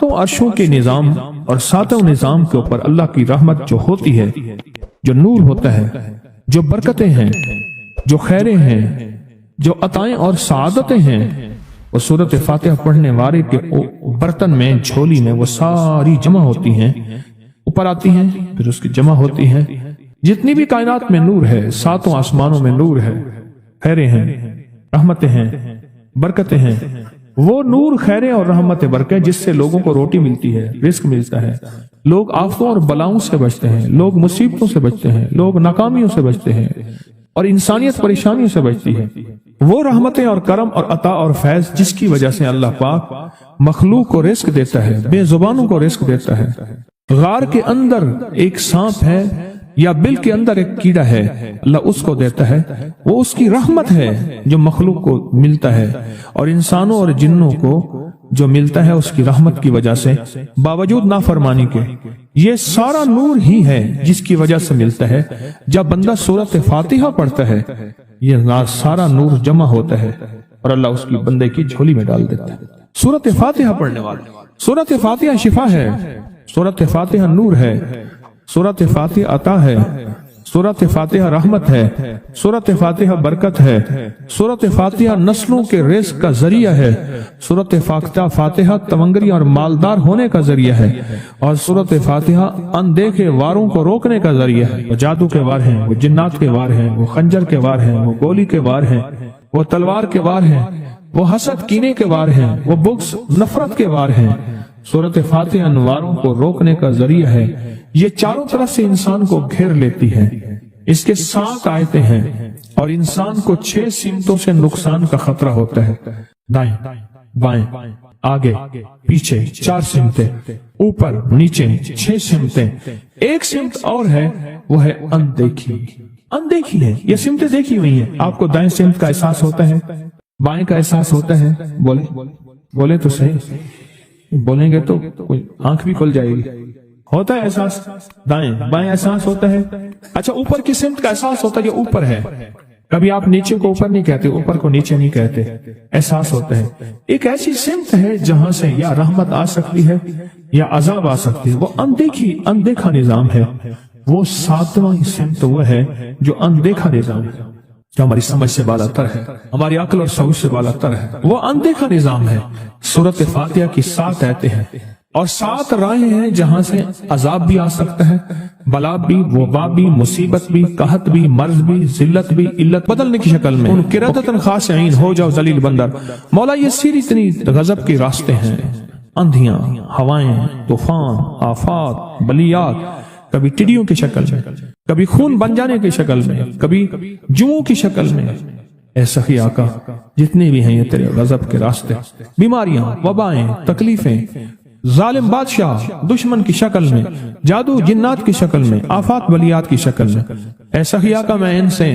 تو عرشوں کے نظام اور ساتوں نظام کے اوپر اللہ کی رحمت جو ہوتی ہے، جو نور ہوتا ہے، جو برکتیں ہیں، جو خیریں ہیں، جو عطائیں اور سعادتیں ہیں، وہ سورۃ فاتحہ پڑھنے والے کے برتن میں، جھولی میں وہ ساری جمع ہوتی ہیں، اوپر آتی ہیں، پھر اس کی جمع ہوتی ہیں۔ جتنی بھی کائنات میں نور ہے، ساتوں آسمانوں میں نور ہے، خیریں ہیں، رحمتیں ہیں، برکتیں ہیں، وہ نور، خیریں اور رحمت برکت جس سے لوگوں کو روٹی ملتی ہے، رزق ملتا ہے، لوگ آفتوں اور بلاؤں سے بچتے ہیں، لوگ مصیبتوں سے بچتے ہیں، لوگ ناکامیوں سے بچتے ہیں، اور انسانیت پریشانیوں سے بچتی ہے۔ وہ رحمتیں اور کرم اور عطا اور فیض جس کی وجہ سے اللہ پاک مخلوق کو رزق دیتا ہے، بے زبانوں کو رزق دیتا ہے۔ غار کے اندر ایک سانپ ہے یا بل کے اندر ایک کیڑا ہے، اللہ اس کو دیتا ہے، وہ اس کی رحمت ہے جو مخلوق کو ملتا ہے، اور انسانوں اور جنوں کو جو ملتا ہے اس کی رحمت کی وجہ سے، باوجود نافرمانی کے۔ یہ سارا نور ہی ہے جس کی وجہ سے ملتا ہے۔ جب بندہ سورۃ فاتحہ پڑھتا ہے، یہ سارا نور جمع ہوتا ہے اور اللہ اس کی بندے کی جھولی میں ڈال دیتا ہے۔ سورۃ فاتحہ پڑھنے والے، سورۃ فاتحہ شفا ہے، سورۃ فاتحہ نور ہے، سورۃ فاتحہ عطا ہے، سورۃ فاتحہ رحمت ہے، سورۃ فاتحہ برکت ہے، سورۃ فاتحہ نسلوں کے رزق کا ذریعہ ہے، سورۃ فاتحہ تمنگری اور مالدار ہونے کا ذریعہ ہے، اور سورۃ فاتحہ اندیکھے واروں کو روکنے کا ذریعہ ہے۔ وہ جادو کے وار ہیں، وہ جنات کے وار ہیں، وہ خنجر کے وار ہیں، وہ گولی کے وار ہیں، وہ تلوار کے وار ہیں، وہ حسد کینے کے وار ہیں، وہ بغض نفرت کے وار ہیں۔ سورۃ فاتحہ انواروں کو روکنے کا ذریعہ ہے۔ یہ چاروں طرف سے انسان کو گھیر لیتی ہے۔ اس کے 7 آیتیں ہیں اور انسان کو 6 سمتوں سے نقصان کا خطرہ ہوتا ہے۔ دائیں، بائیں، آگے، پیچھے 4 سمتیں، اوپر نیچے 6 سمتیں۔ ایک سمت اور ہے، وہ ہے اندیکھی۔ اندیکھی ہے، یہ سمتیں دیکھی ہوئی ہیں۔ آپ کو دائیں سمت کا احساس ہوتا ہے، بائیں کا احساس ہوتا ہے، بولے تو صحیح، بولیں گے تو کوئی آنکھ بھی کھل جائے گی۔ ہوتا ہے احساس، دائیں بائیں احساس ہوتا ہے۔ اچھا، اوپر کی سمت کا احساس ہوتا ہے، یہ اوپر ہے۔ کبھی آپ نیچے کو اوپر نہیں کہتے، اوپر کو نیچے نہیں کہتے، احساس ہوتا ہے۔ ایک ایسی سمت ہے جہاں سے یا رحمت آ سکتی ہے یا عذاب آ سکتی ہے، وہ اندیکھا نظام ہے۔ وہ 7واں سمت وہ ہے جو اندیکھا نظام ہے، جو ہماری سمجھ سے بالا تر ہے، ہماری عقل اور سوچ سے بالا تر ہے۔ وہ اندیکھا نظام ہے۔ سورۃ فاتحہ کی 7 آیتیں ہیں اور 7 راہیں ہیں جہاں سے عذاب بھی آ سکتا ہے، بلا بھی، وبا بھی، مصیبت بھی، قحط بھی، مرض بھی، ذلت بھی، علت بدلنے کی شکل میں۔ ان قرادتاً خاشعین، ہو جاؤ ذلیل بندر۔ مولا یہ سیری اتنی غضب کے راستے ہیں، اندھیاں، ہوائیں، طوفان، آفات، بلیات، کبھی ٹڈیوں کی شکل میں، کبھی خون بن جانے کی شکل میں، کبھی جوؤں کی شکل میں۔ اے سخی آقا، جتنے بھی ہیں یہ تیرے غضب کے راستے، بیماریاں، وبائیں، تکلیفیں، ظالم بادشاہ دشمن کی شکل میں، جادو جنات کی شکل میں، آفات بلیات کی شکل میں، اے سخی آقا میں ان سے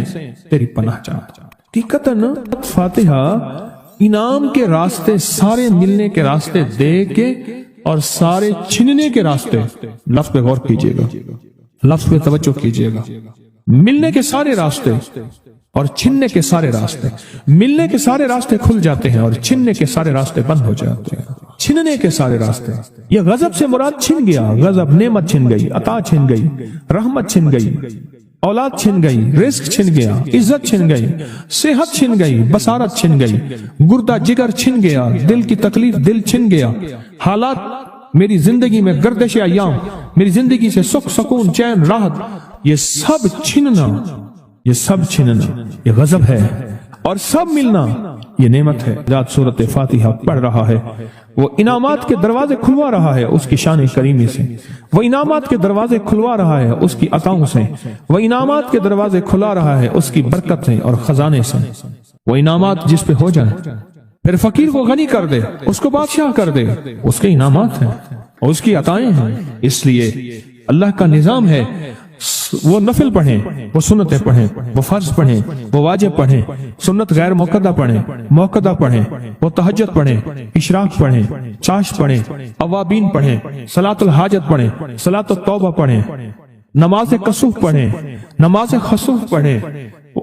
تیری پناہ چاہتا ہوں۔ حقیقتاً فاتحہ انعام کے راستے، سارے ملنے کے راستے دے کے اور سارے چھننے کے راستے، لفظ پہ غور کیجئے گا، لفظ پہ توجہ کیجئے گا۔ ملنے کے سارے راستے اور چھننے کے سارے راستے، ملنے کے سارے راستے کھل جاتے ہیں اور چھننے کے سارے راستے بند ہو جاتے ہیں۔ چھننے کے سارے راستے، یہ غضب سے مراد چھن گیا، غضب نعمت چھن گئی، عطا چھن گئی، رحمت چھن گئی، اولاد چھن گئی، رزق چھن گیا، عزت چھن گئی، صحت چھن گئی، بصارت چھن گئی، گردہ جگر چھن گیا، دل کی تکلیف دل چھن گیا، حالات میری زندگی میں گردش ایام، میری زندگی سے سکھ سکون چین راحت، یہ سب چھننا، یہ سب چھننا یہ غضب ہے، اور سب ملنا یہ نعمت ہے۔ ذات سورۃ فاتحہ پڑھ رہا ہے، وہ انعامات کے دروازے کھلوا رہا ہے اس کی شان کریمی سے، وہ انعامات کے دروازے کھلوا رہا ہے اس کی عطاؤں سے، وہ انعامات کے دروازے کھلا رہا ہے اس کی برکت سے اور خزانے سے۔ وہ انعامات جس پہ ہو جائیں، پھر فقیر کو غنی کر دے، اس کو بادشاہ کر دے، اس کے انعامات ہیں اور اس کی عطائیں ہیں۔ اس لیے اللہ کا نظام ہے، وہ نفل پڑھیں، وہ سنتیں پڑھیں، وہ فرض پڑھیں، وہ واجب پڑھیں، سنت غیر موقدہ پڑھیں، موقدہ پڑھیں، وہ تہجد پڑھیں، اشراق پڑھیں، چاش پڑھیں، اوابین پڑھیں، صلاۃ الحاجت پڑھیں، صلاۃ التوبہ پڑھیں، نماز کسوف پڑھیں، نماز خسوف پڑھیں،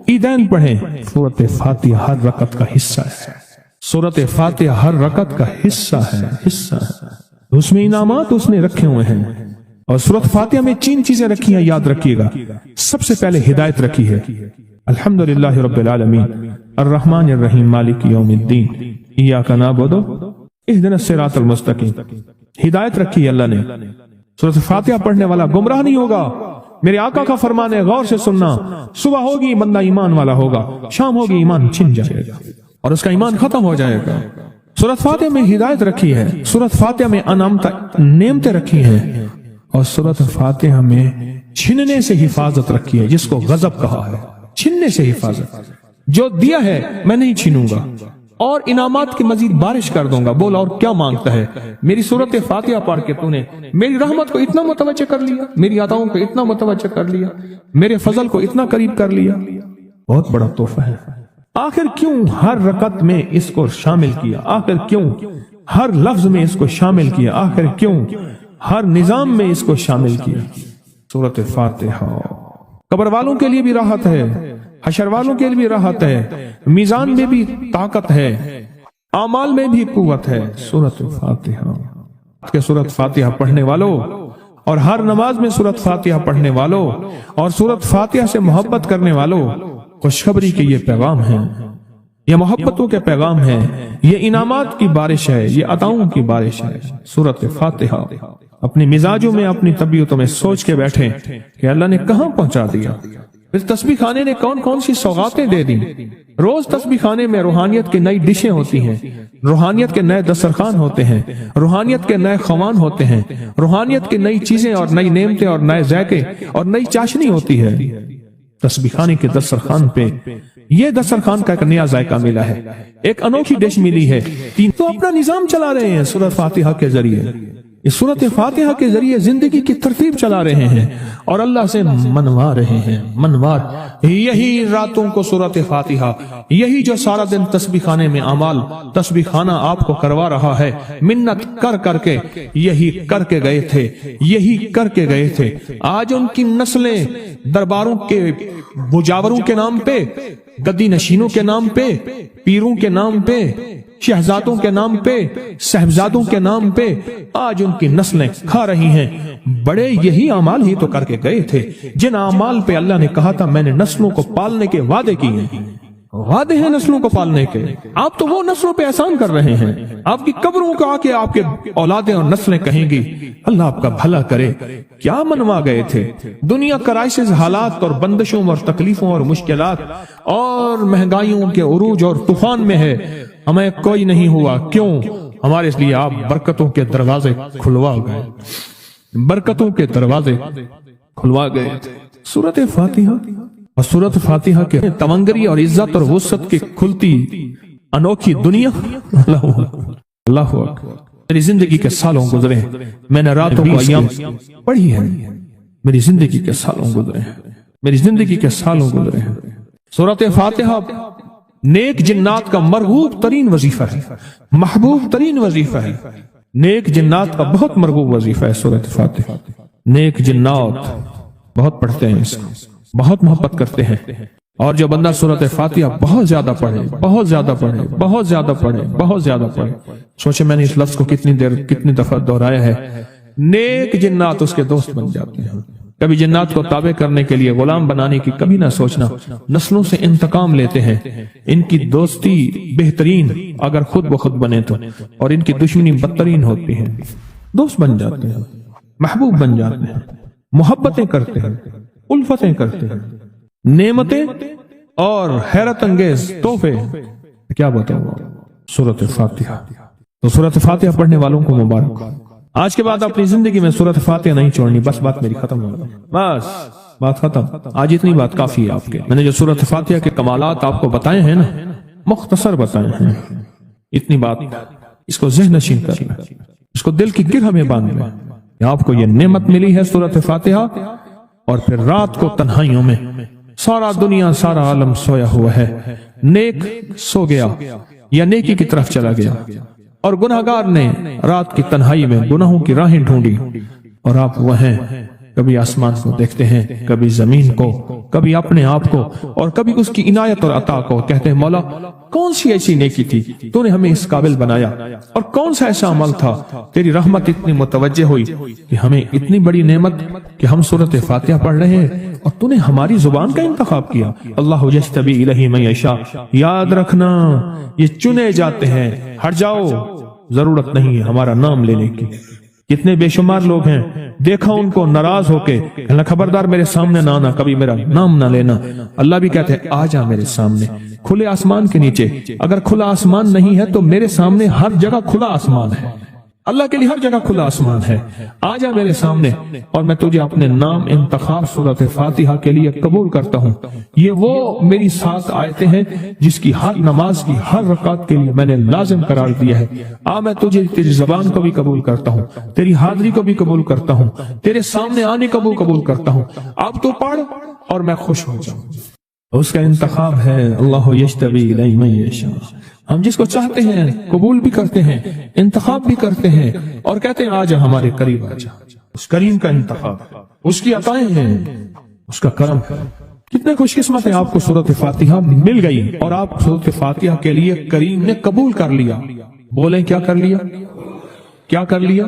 عیدین پڑھیں۔ سورۃ فاتحہ ہر رکعت کا حصہ ہے، سورۃ فاتحہ ہر رکعت کا حصہ ہے، اس میں انعامات اس نے رکھے ہوئے ہیں. اور سورۃ فاتحہ میں 3 چیزیں رکھی ہیں، یاد رکھیے گا. سب سے پہلے ہدایت رکھی ہے، الحمدللہ رب العالمین الرحمن الرحیم مالک یوم الدین ایاک نعبد اہدنا الصراط المستقیم. ہدایت رکھی ہے اللہ نے. سورۃ فاتحہ پڑھنے والا گمراہ نہیں ہوگا. میرے آقا کا فرمان ہے، غور سے سننا. صبح ہوگی بندہ ایمان والا ہوگا، شام ہوگی ایمان چھن جائے گا اور اس کا ایمان ختم ہو جائے گا. سورۃ فاتحہ میں ہدایت رکھی ہے، سورۃ فاتحہ میں نعمتیں رکھی ہیں، اور سورۃ فاتحہ میں چھننے سے حفاظت رکھی ہے، جس کو غضب کہا ہے. چھننے سے حفاظت، جو دیا ہے میں نہیں چھینوں گا اور انعامات کی مزید بارش کر دوں گا. بول اور کیا مانگتا ہے؟ میری سورۃ فاتحہ پڑھ کے تو نے میری رحمت کو اتنا متوجہ کر لیا، میری عطاؤں کو اتنا متوجہ کر لیا، میرے فضل کو اتنا قریب کر لیا. بہت بڑا تحفہ ہے. آخر کیوں ہر رکعت میں اس کو شامل کیا؟ آخر کیوں ہر لفظ میں اس کو شامل کیا؟ آخر کیوں ہر نظام میں اس کو شامل کیا؟ سورۃ فاتحہ قبر والوں کے لیے بھی راحت ہے، حشر والوں کے لیے بھی راحت ہے، میزان میں بھی طاقت ہے، اعمال میں بھی قوت ہے. سورۃ فاتحہ کہ سورۃ فاتحہ پڑھنے والوں اور ہر نماز میں سورۃ فاتحہ پڑھنے والوں اور سورۃ فاتحہ سے محبت کرنے والوں، خوشخبری کے یہ پیغام ہیں، یہ محبتوں کے پیغام ہیں، یہ انعامات کی بارش ہے، یہ عطاؤں کی بارش ہے. سورۃ فاتحہ اپنی مزاجوں میں، اپنی طبیعتوں میں سوچ کے بیٹھیں کہ اللہ نے کہاں پہنچا دیا. پھر تسبیح خانے نے کون کون سی سوغاتیں دے دی. روز تسبیح خانے میں روحانیت کی نئی ڈشیں ہوتی ہیں، روحانیت کے نئے دسترخوان ہوتے ہیں، روحانیت کے نئے خوان ہوتے ہیں، روحانیت کی نئی چیزیں اور نئی نعمتیں اور نئے ذائقے اور نئی چاشنی ہوتی ہے. تسبیح خانے کے دسترخوان پہ یہ دسترخوان کا ایک نیا ذائقہ ملا ہے، ایک انوکھی ڈش ملی ہے. تو اپنا نظام چلا رہے ہیں سورۃ فاتحہ کے ذریعے. اس سورۃ فاتحہ کے ذریعے زندگی کی ترتیب چلا رہے ہیں اور اللہ سے منوا رہے ہیں. منوار یہی راتوں کو سورۃ فاتحہ، یہی جو سارا دن تسبیح خانے میں اعمال تسبیح خانہ آپ کو کروا رہا ہے، منت کر کر کے یہی کر کے گئے تھے، یہی کر کے گئے تھے. آج ان کی نسلیں درباروں کے مجاوروں کے نام پہ، گدی نشینوں کے نام پہ، پیروں کے نام پہ، شہزادوں کے نام پہ، صاحبزادوں کے نام پہ آج ان کی نسلیں کھا رہی ہیں. بڑے یہی اعمال ہی تو کر کے گئے تھے جن اعمال پہ اللہ نے کہا تھا میں نے نسلوں کو پالنے کے وعدے کیے ہیں. وعدے ہیں نسلوں کو پالنے کے. آپ تو وہ نسلوں پہ احسان کر رہے ہیں. آپ کی قبروں کو آ کے آپ کے اولادیں اور نسلیں کہیں گی اللہ آپ کا بھلا کرے. کیا منوا گئے تھے؟ دنیا کرائسس، حالات اور بندشوں اور تکلیفوں اور مشکلات اور مہنگائیوں کے عروج اور طوفان میں ہے. ہمیں کوئی نہیں ہوا. کیوں؟ ہمارے اس لیے آپ برکتوں کے دروازے کھلوا گئے، برکتوں کے دروازے کھلوا گئے. سورۃ فاتحہ اور سورۃ فاتحہ کے تونگری اور عزت اور وسعت کی کھلتی انوکھی دنیا. اللہ اکبر. میری زندگی کے سالوں گزرے، میں نے راتوں کو ایام پڑھی ہے. میری زندگی کے سالوں گزرے، میری زندگی کے سالوں گزرے ہیں. سورۃ فاتحہ نیک جنات کا مرغوب ترین وظیفہ ہے، محبوب ترین وظیفہ ہے. نیک جنات کا بہت مرغوب وظیفہ ہے سورۃ فاتحہ. نیک جنات بہت پڑھتے ہیں، اس کو بہت محبت کرتے ہیں. اور جو بندہ سورۃ فاتحہ بہت زیادہ پڑھے، بہت زیادہ پڑھے، بہت زیادہ پڑھے، بہت زیادہ پڑھے. سوچے میں نے اس لفظ کو کتنی دفعہ دہرایا ہے. نیک جنات اس کے دوست بن جاتے ہیں. کبھی جنات کو تابع کرنے کے لیے غلام بنانے کی کبھی نہ سوچنا. نسلوں سے انتقام لیتے ہیں. ان کی دوستی بہترین اگر خود بخود بنے تو، اور ان کی دشمنی بدترین ہوتی ہے. دوست بن جاتے ہیں، محبوب بن جاتے ہیں، محبتیں کرتے ہیں، الفتیں کرتے ہیں، نعمتیں اور حیرت انگیز تحفے. کیا بتاؤں سورۃ فاتحہ. تو سورۃ فاتحہ پڑھنے والوں کو مبارک. آج کے بعد اپنی زندگی میں سورۃ فاتحہ نہیں چھوڑنی. بس بات میری ختم ہو گئی، بس بات ختم. آج اتنی بات کافی ہے آپ کے. میں نے جو سورۃ فاتحہ کے کمالات آپ کو بتائے ہیں نا، مختصر بتائے ہیں. اتنی بات اس کو ذہن نشین کر لیں، اس کو دل کی گرہ میں باندھ لیں. آپ کو یہ نعمت ملی ہے سورۃ فاتحہ. اور پھر رات کو تنہائیوں میں سارا دنیا سارا عالم سویا ہوا ہے، نیک سو گیا یا نیکی کی طرف چلا گیا، اور گناہگار نے رات کی تنہائی میں گناہوں کی راہیں ڈھونڈی. اور آپ وہ ہیں، کبھی آسمان کو دیکھتے ہیں، کبھی زمین کو، کبھی اپنے آپ کو اور کبھی اس کی عنایت اور عطا کو کہتے ہیں مولا کون سی ایسی نیکی تھی تو نے ہمیں اس قابل بنایا، اور کون سا ایسا عمل تھا تیری رحمت اتنی متوجہ ہوئی کہ ہمیں اتنی بڑی نعمت کہ ہم سورۃ فاتحہ پڑھ رہے ہیں اور تو نے ہماری زبان کا انتخاب کیا۔ اللہ یجتبی الیہ من یشاء، یاد رکھنا یہ چنے جاتے ہیں، ہٹ جاؤ، ضرورت نہیں ہے ہمارا نام لینے کی۔ کتنے بے شمار لوگ ہیں، دیکھا ان کو ناراض ہو کے کہنا خبردار میرے سامنے نہ آنا، کبھی میرا نام نہ لینا۔ اللہ بھی کہتے ہیں آ جا میرے سامنے، کھلے آسمان کے نیچے۔ اگر کھلا آسمان نہیں ہے تو میرے سامنے ہر جگہ کھلا آسمان ہے، اللہ کے لیے ہر جگہ کھلا آسمان ہے، آ جا میرے سامنے اور میں تجھے اپنے نام انتخاب سورۃ فاتحہ کے لیے قبول کرتا ہوں۔ یہ وہ میری 7 آیتیں ہیں جس کی ہر نماز کی ہر رکعت کے لیے میں نے لازم قرار دیا ہے۔ میں تجھے تیری زبان کو بھی قبول کرتا ہوں، تیری حاضری کو بھی قبول کرتا ہوں، تیرے سامنے آنے کو بھی قبول کرتا ہوں۔ اب تو پڑھ اور میں خوش ہو جاؤں۔ اس کا انتخاب ہے اللہ یجتبی الیہ من یشاء۔ ہم جس کو چاہتے ہیں قبول بھی کرتے ہیں، انتخاب بھی کرتے ہیں اور کہتے ہیں آجا ہمارے قریب آجا۔ اس کریم کا انتخاب، اس کی عطائیں ہیں، اس کا کرم ہے۔ کتنے خوش قسمت ہیں آپ کو سورۃ فاتحہ مل گئی اور آپ سورۃ فاتحہ کے لیے کریم نے قبول کر لیا۔ بولیں کیا کر لیا؟ کیا کر لیا؟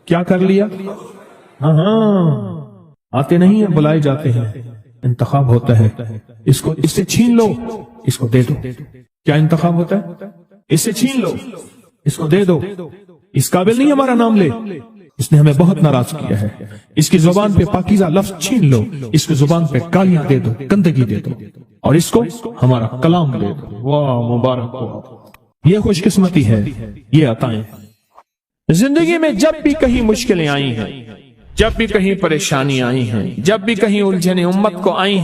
کیا کر لیا؟ ہاں آتے نہیں ہیں، بلائے جاتے ہیں، انتخاب ہوتا ہے۔ اس کو اس سے چھین لو، اس کو دے دو۔ کیا انتخاب ہوتا ہے؟ اس سے چھین لو، اس کو دے دو۔ اس قابل نہیں ہمارا نام لے، اس نے ہمیں بہت ناراض کیا ہے۔ اس کی زبان پہ پاکیزہ لفظ چھین لو، اس کی زبان پہ گالیاں دے دو، گندگی دے دو، اور اس کو ہمارا کلام دے دو۔ واہ مبارک ہو، یہ خوش قسمتی ہے، یہ عطائیں۔ زندگی میں جب بھی کہیں مشکلیں آئی ہیں، جب بھی کہیں پریشانی آئی ہیں، جب بھی کہیں الجھنیں امت کو آئی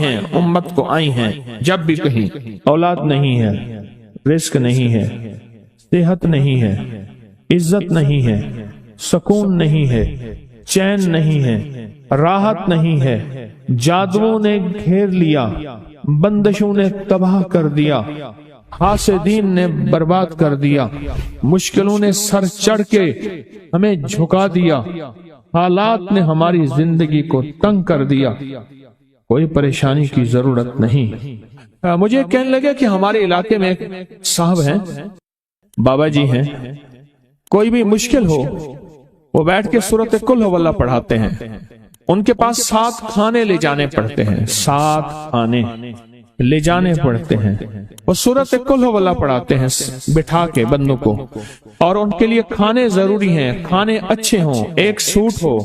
ہیں، جب بھی کہیں اولاد نہیں ہے، رزق نہیں ہے، صحت نہیں ہے، عزت نہیں ہے، سکون نہیں ہے، چین نہیں ہے، راحت نہیں ہے، جادوؤں نے گھیر لیا، بندشوں نے تباہ کر دیا، حاسدین نے برباد کر دیا، مشکلوں نے سر چڑھ کے ہمیں جھکا دیا، حالات نے ہماری زندگی کو تنگ کر دیا۔ کوئی پریشانی کی ضرورت نہیں۔ مجھے کہنے لگے کہ ہمارے علاقے میں ایک صاحب ہیں، بابا جی ہیں، کوئی بھی مشکل ہو وہ بیٹھ کے سورۃ قل ہو اللہ پڑھاتے ہیں۔ ان کے پاس 7 کھانے لے جانے پڑتے ہیں، 7 کھانے لے جانے پڑتے ہیں۔ وہ سورۃ قل ہو اللہ پڑھاتے ہیں بٹھا کے بندوں کو، اور ان کے لیے کھانے ضروری ہیں، کھانے اچھے ہوں، ایک سوٹ ہو،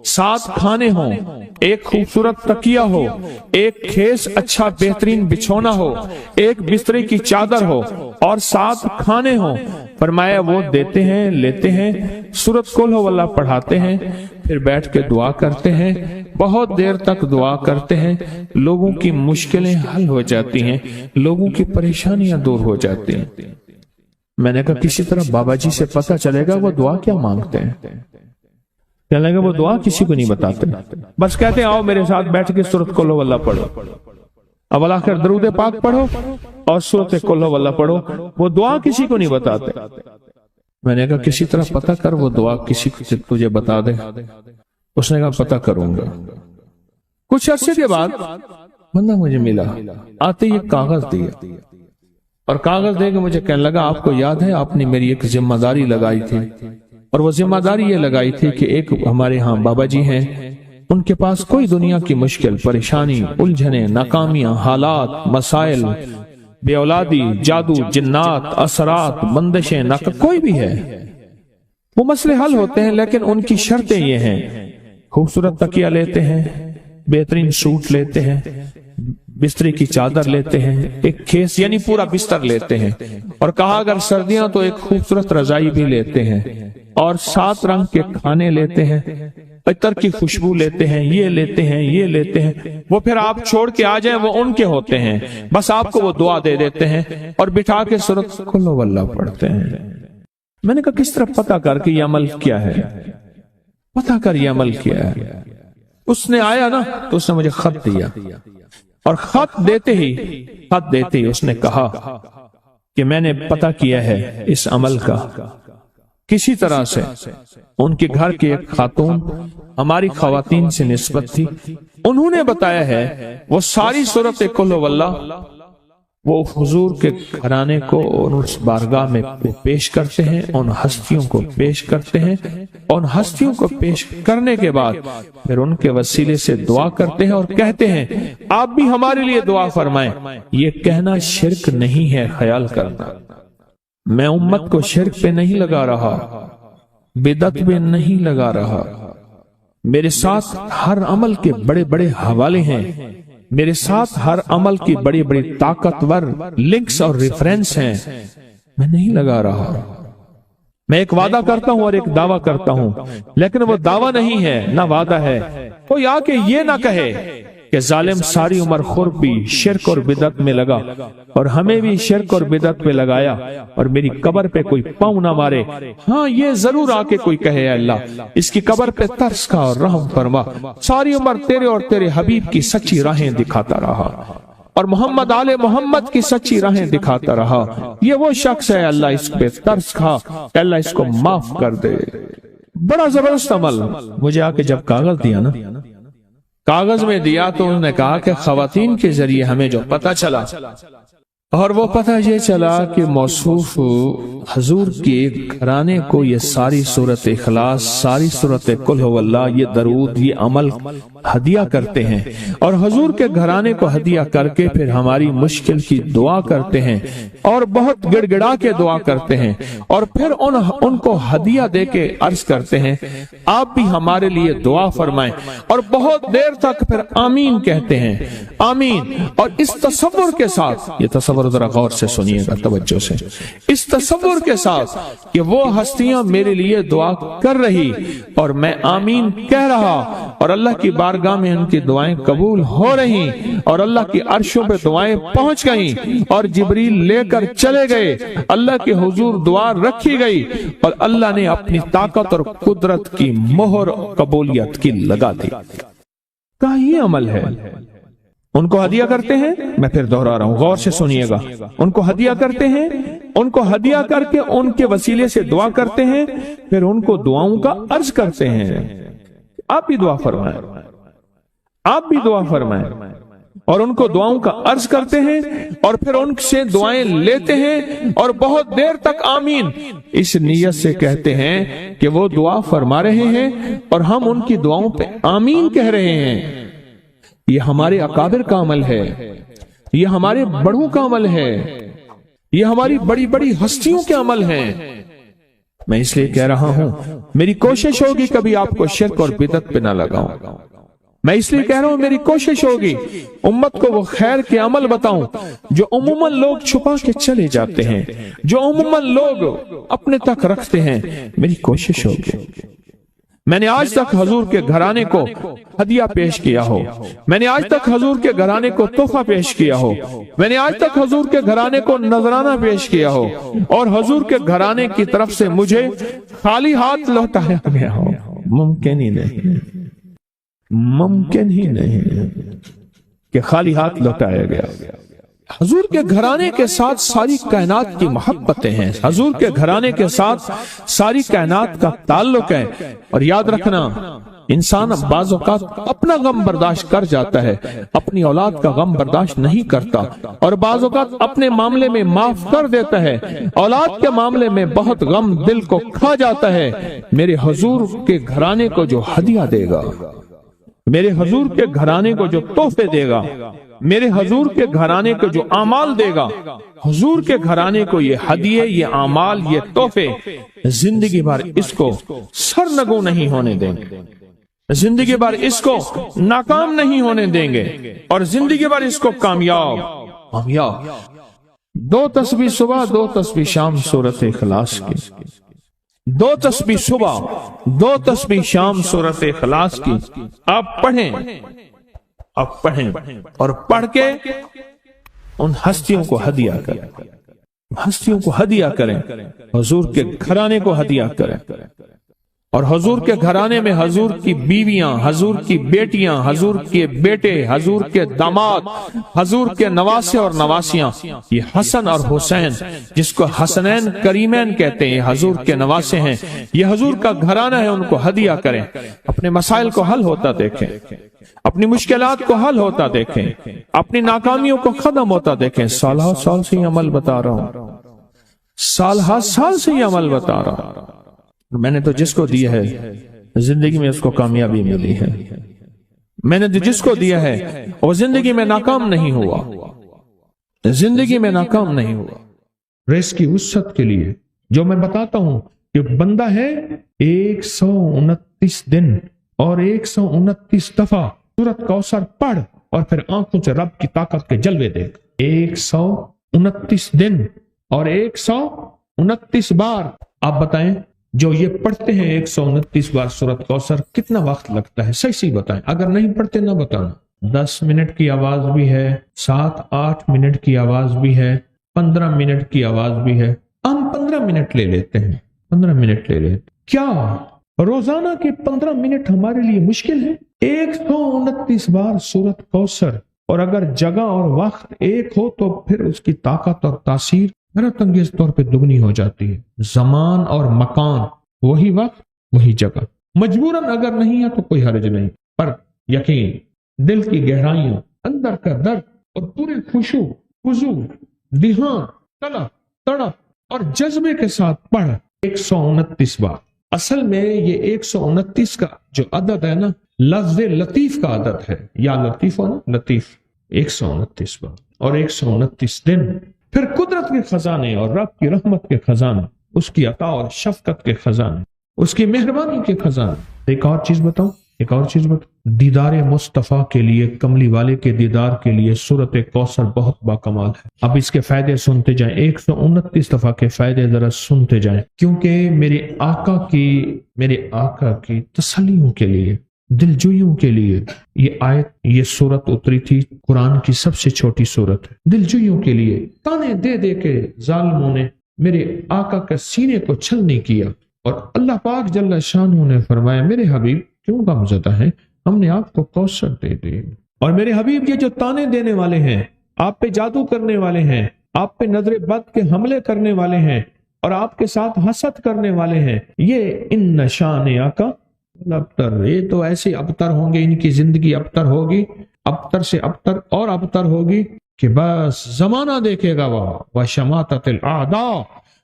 7 کھانے ہوں، ایک خوبصورت تکیہ ہو، ایک کھیس اچھا بہترین بچھونا ہو، ایک بسترے کی چادر ہو، اور 7 کھانے ہوں۔ فرمایا وہ دیتے ہیں، لیتے ہیں، سورۃ قل ہو اللہ پڑھاتے ہیں، پھر بیٹھ کے دعا کرتے ہیں، بہت دیر تک دعا کرتے ہیں، لوگوں کی مشکلیں حل ہو جاتی ہیں، لوگوں کی پریشانیاں دور ہو جاتی ہیں۔ میں نے کہا کسی طرح بابا جی سے پتہ چلے گا وہ دعا کیا مانگتے ہیں۔ کہنے لگا وہ دعا کسی کو نہیں بتاتے، بس کہتے ہیں آؤ میرے ساتھ بیٹھ کے سورۃ قل ہو اللہ پڑھو، اول آخر درود پاک پڑھو اور سورۃ قل ہو اللہ پڑھو۔ وہ دعا کسی کو نہیں بتاتے۔ میں نے کہا کسی طرح پتہ کر وہ دعا کسی کو تجھے بتا دے۔ اس نے کہا پتہ کروں گا۔ کچھ عرصے کے بعد بندہ مجھے ملا، آتے ہی کاغذ دیا، اور کاغذ دے کے مجھے کہنے لگا آپ کو یاد ہے آپ نے میری ایک ذمہ داری لگائی تھی، اور وہ ذمہ داری یہ لگائی تھی کہ ایک ہمارے ہاں بابا جی ہیں، ان کے پاس کوئی دنیا کی مشکل، پریشانی، الجھنیں، ناکامیاں، حالات، مسائل، بے اولادی، جادو، جنات، اثرات، بندشیں، کوئی بھی ہے، وہ مسئلے حل ہوتے ہیں، لیکن ان کی شرطیں یہ ہیں، خوبصورت تکیہ لیتے ہیں، بہترین سوٹ لیتے ہیں، بستری کی چادر لیتے ہیں، ایک کھیس یعنی پورا بستر لیتے ہیں، اور کہا اگر سردیاں تو ایک خوبصورت رضائی بھی لیتے ہیں، اور 7 رنگ کے کھانے لیتے ہیں، عطر کی خوشبو لیتے ہیں، یہ لیتے ہیں، یہ لیتے ہیں۔ وہ پھر آپ چھوڑ کے آ جائیں وہ ان کے ہوتے ہیں، بس آپ کو وہ دعا دے دیتے ہیں اور بٹھا کے سورۃ قل ہو اللہ پڑھتے ہیں۔ میں نے کہا کس طرح پتہ کر کے یہ عمل کیا ہے، پتہ کر یہ عمل کیا ہے۔ اس نے آیا نا تو اس نے مجھے خط دیا، اور خط دیتے ہی اس نے کہا کہ میں نے پتہ کیا ہے اس عمل کا کسی طرح سے ان کے گھر کی ایک خاتون ہماری خواتین سے نسبت تھی، انہوں نے بتایا ہے وہ ساری صورت قل هو اللہ وہ حضور کے گھرانے کو اس بارگاہ میں پیش کرتے ہیں، ان ہستیوں کو پیش کرتے ہیں، ان ہستیوں کو پیش کرنے کے بعد پھر ان کے وسیلے سے دعا کرتے ہیں اور کہتے ہیں آپ بھی ہمارے لیے دعا فرمائیں۔ یہ کہنا شرک نہیں ہے، خیال کرنا میں امت کو شرک پہ نہیں لگا رہا، بدعت پہ نہیں لگا رہا، میرے ساتھ ہر عمل کے بڑے بڑے حوالے ہیں، میرے ساتھ ہر عمل کی بڑی بڑی طاقتور لنکس اور ریفرنس ہیں، میں نہیں لگا رہا۔ میں ایک وعدہ کرتا ہوں اور ایک دعویٰ کرتا ہوں، لیکن وہ دعویٰ نہیں ہے نہ وعدہ ہے۔ کوئی آ کے یہ نہ کہے کہ ظالم ساری عمر خور بھی شرک اور بدعت میں لگا اور ہمیں بھی شرک اور بدعت میں لگایا اور میری قبر پہ کوئی پاؤں نہ مارے۔ ہاں یہ ضرور آ کے کوئی کہے اللہ اس کی قبر پہ ترس کھا اور رحم فرما، ساری عمر تیرے اور تیرے حبیب کی سچی راہیں دکھاتا رہا اور محمد آل محمد کی سچی راہیں دکھاتا رہا، یہ وہ شخص ہے اللہ اس پہ ترس کھا، اللہ اس کو معاف کر دے۔ بڑا زبردست عمل۔ مجھے آ کے جب کاغذ دیا نا، کاغذ میں دیا تو انہوں نے کہا کہ خواتین کے ذریعے ہمیں جو پتہ چلا اور وہ پتہ یہ چلا کہ موصوف حضور کے گھرانے کو یہ ساری سورت اخلاص، ساری سورت قل هو اللہ، یہ درود، یہ عمل ہدیہ کرتے ہیں اور حضور کے گھرانے کو ہدیہ کر کے پھر ہماری مشکل کی دعا کرتے ہیں اور بہت گڑ گڑا کے دعا کرتے ہیں اور پھر ان کو ہدیہ دے کے عرض کرتے ہیں آپ بھی ہمارے لیے دعا فرمائیں اور بہت دیر تک پھر آمین کہتے ہیں، آمین۔ اور اس تصور کے ساتھ، یہ تصور ذرا غور سے سنیے گا توجہ سے، اس تصور کے ساتھ کہ وہ ہستیاں میرے لیے دعا کر رہی اور میں آمین کہہ رہا اور اللہ کی بارگاہ میں ان کی دعائیں قبول ہو رہی اور اللہ کی عرشوں پہ دعائیں پہنچ گئیں اور جبریل لے کر چلے گئے، اللہ کے حضور دعا رکھی گئی اور اللہ نے اپنی طاقت اور قدرت کی مہر قبولیت کی لگا دی۔ کہا یہ عمل ہے۔ ان کو ہدیہ کرتے ہیں، میں پھر دہرا رہا ہوں، غور سے سنیے گا، ان کو ہدیہ کرتے ہیں، ان کو ہدیہ کر کے ان کے وسیلے سے دعا کرتے ہیں، پھر ان کو دعاؤں کا عرض کرتے ہیں آپ بھی دعا فرمائیں، آپ بھی دعا فرمائیں، اور ان کو دعاؤں کا عرض کرتے ہیں اور پھر ان سے دعائیں لیتے ہیں اور بہت دیر تک آمین اس نیت سے کہتے ہیں کہ وہ دعا فرما رہے ہیں اور ہم ان کی دعاؤں پہ آمین کہہ رہے ہیں۔ یہ ہمارے اکابر کا عمل ہے، یہ ہمارے بڑوں کا عمل ہے، یہ ہماری بڑی بڑی ہستیوں کے عمل ہیں۔ میں اس لیے کہہ رہا ہوں میری کوشش ہوگی کبھی آپ کو شرک اور بدعت پہ نہ لگاؤں، میں اس لیے کہہ رہا ہوں میری کوشش ہوگی امت کو وہ خیر کے عمل بتاؤں جو عموماً لوگ چھپا کے چلے جاتے ہیں، جو عموماً لوگ اپنے تک رکھتے ہیں، میری کوشش ہوگی۔ میں نے آج تک حضور کے گھرانے کو ہدیہ پیش کیا ہو، میں نے آج تک حضور کے گھرانے کو تحفہ پیش کیا ہو، میں نے آج تک حضور کے گھرانے کو نذرانہ پیش کیا ہو اور حضور کے گھرانے کی طرف سے مجھے خالی ہاتھ لوٹایا گیا ہو، ممکن ہی نہیں، ممکن ہی نہیں کہ خالی ہاتھ لوٹایا گیا۔ حضور کے گھرانے کے ساتھ ساری کائنات کی محبتیں ہیں، حضور کے گھرانے کے ساتھ ساری کائنات کا تعلق ہے، اور یاد رکھنا انسان بعض اوقات اپنا غم برداشت کر جاتا ہے، اپنی اولاد کا غم برداشت نہیں کرتا، اور بعض اوقات اپنے معاملے میں معاف کر دیتا ہے، اولاد کے معاملے میں بہت غم دل کو کھا جاتا ہے۔ میرے حضور کے گھرانے کو جو ہدیہ دے گا، میرے حضور کے گھرانے کو جو تحفے دے گا، میرے حضور کے گھرانے کو جو اعمال دے گا، حضور کے گھرانے کو یہ ہدیے، یہ اعمال، یہ تحفے زندگی بھر اس کو سرنگو نہیں ہونے دیں گے، زندگی بھر اس کو ناکام نہیں ہونے دیں گے، اور زندگی بھر اس کو کامیاب۔ 2 تسبیح صبح، 2 تسبیح شام سورت اخلاص کی، 2 تسبیح صبح، 2 تسبیح شام سورت اخلاص کی آپ پڑھیں، آپ پڑھیں اور پڑھ کے ان ہستیوں کو ہدیہ کریں، ہستیوں کو ہدیہ کریں، حضور کے گھرانے کو ہدیہ کریں۔ اور حضور کے گھرانے میں حضور کی بیویاں، حضور کی بیٹیاں، حضور کے بیٹے، حضور کے داماد، حضور کے نواسے اور نواسیاں، یہ حسن اور حسین جس کو حسنین کریمین کہتے ہیں، حضور کے نواسے ہیں، یہ حضور کا گھرانہ ہے، ان کو ہدیہ کریں، اپنے مسائل کو حل ہوتا دیکھیں، اپنی مشکلات کو حل ہوتا دیکھیں، اپنی ناکامیوں کو ختم ہوتا دیکھیں۔ سالہ سال سے یہ عمل بتا رہا ہوں، سالہ سال سے یہ عمل بتا رہا ہوں، میں نے تو جس کو دیا ہے زندگی میں اس کو کامیابی ملی ہے، میں نے جس کو دیا ہے وہ زندگی میں ناکام نہیں ہوا، زندگی میں ناکام نہیں ہوا۔ ریس کی وسعت کے لیے جو میں بتاتا ہوں کہ بندہ ہے 129 دن اور 129 دفعہ سورۃ کوثر پڑھ اور پھر آنکھوں سے رب کی طاقت کے جلوے دیکھ۔ 129 دن اور 129 بار، آپ بتائیں جو یہ پڑھتے ہیں 129 بار سورۃ کوثر کتنا وقت لگتا ہے؟ صحیح بتائیں، اگر نہیں پڑھتے نہ بتانا۔ 10 منٹ کی آواز بھی ہے، 7-8 منٹ کی آواز بھی ہے، 15 منٹ کی آواز بھی ہے، ہم 15 منٹ لے لیتے ہیں، 15 منٹ لے لیتے۔ کیا روزانہ کے 15 منٹ ہمارے لیے مشکل ہے؟ 129 بار سورۃ کوثر، اور اگر جگہ اور وقت ایک ہو تو پھر اس کی طاقت اور تاثیر حیرت انگیز طور پہ دگنی ہو جاتی ہے۔ زمان اور مکان، وہی وقت وہی جگہ، مجبوراً اگر نہیں ہے تو کوئی حرج نہیں، پر یقین، دل کی گہرائیوں، اندر کا درد اور پورے خشوع، خضوع، دھیان، طلب، تڑپ اور جذبے کے ساتھ پڑھ 129 بار۔ اصل میں یہ 129 کا جو عدد ہے نا، لفظ لطیف کا عدد ہے، یا لطیف ہو نا، لطیف، 129 بار اور 129 دن۔ پھر قدرت کے خزانے اور رب کی رحمت کے خزانے، اس کی عطا اور شفقت کے خزانے، اس کی مہربانی کے خزانے۔ ایک اور چیز بتاؤں، دیدار مصطفیٰ کے لیے، کملی والے کے دیدار کے لیے سورۃ کوثر بہت باکمال ہے۔ اب اس کے فائدے سنتے جائیں، 129 دفعہ کے فائدے ذرا سنتے جائیں، کیونکہ میرے آقا کی تسلیوں کے لیے، دلجوئیوں کے لیے یہ سورت اتری تھی۔ قرآن کی سب سے چھوٹی سورت ہے۔ دلجوئیوں کے لیے تانے دے دے کے ظالموں نے میرے آقا کے سینے کو چھلنی کیا، اور اللہ پاک جل شانہ نے فرمایا میرے حبیب کیوں غمزدہ ہیں، ہم نے آپ کو کوثر دے دی۔ اور میرے حبیب یہ جو تانے دینے والے ہیں، آپ پہ جادو کرنے والے ہیں، آپ پہ نظر بد کے حملے کرنے والے ہیں، اور آپ کے ساتھ حسد کرنے والے ہیں، یہ ان نشان آقا ابتر، یہ تو ایسے ابتر ہوں گے، ان کی زندگی ابتر ہوگی، ابتر سے ابتر اور ابتر ہوگی کہ بس زمانہ دیکھے گا وہ وشماتت الاعداء،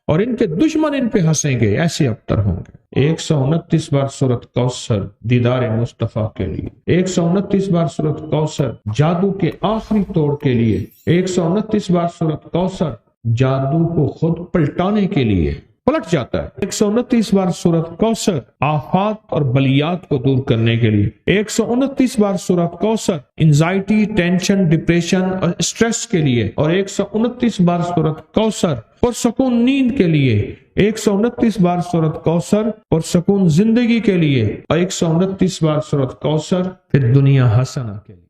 اور ان کے دشمن ان پہ ہنسیں گے، ایسے ابتر ہوں گے۔ 129 بار سورۃ کوثر دیدار مصطفیٰ کے لیے، 129 بار سورۃ کوثر جادو کے آخری توڑ کے لیے، 129 بار سورۃ کوثر جادو کو خود پلٹانے کے لیے، پلٹ جاتا ہے۔ 129 بار سورۃ کوثر آفات اور بلیات کو دور کرنے کے لیے، 129 بار سورۃ کوثر انزائٹی، ٹینشن، ڈپریشن اور اسٹریس کے لیے، اور 129 بار سورۃ کوثر پرسکون نیند کے لیے، 129 بار سورۃ کوثر پرسکون زندگی کے لیے، اور 129 بار سورۃ کوثر پھر دنیا حسنہ کے لیے۔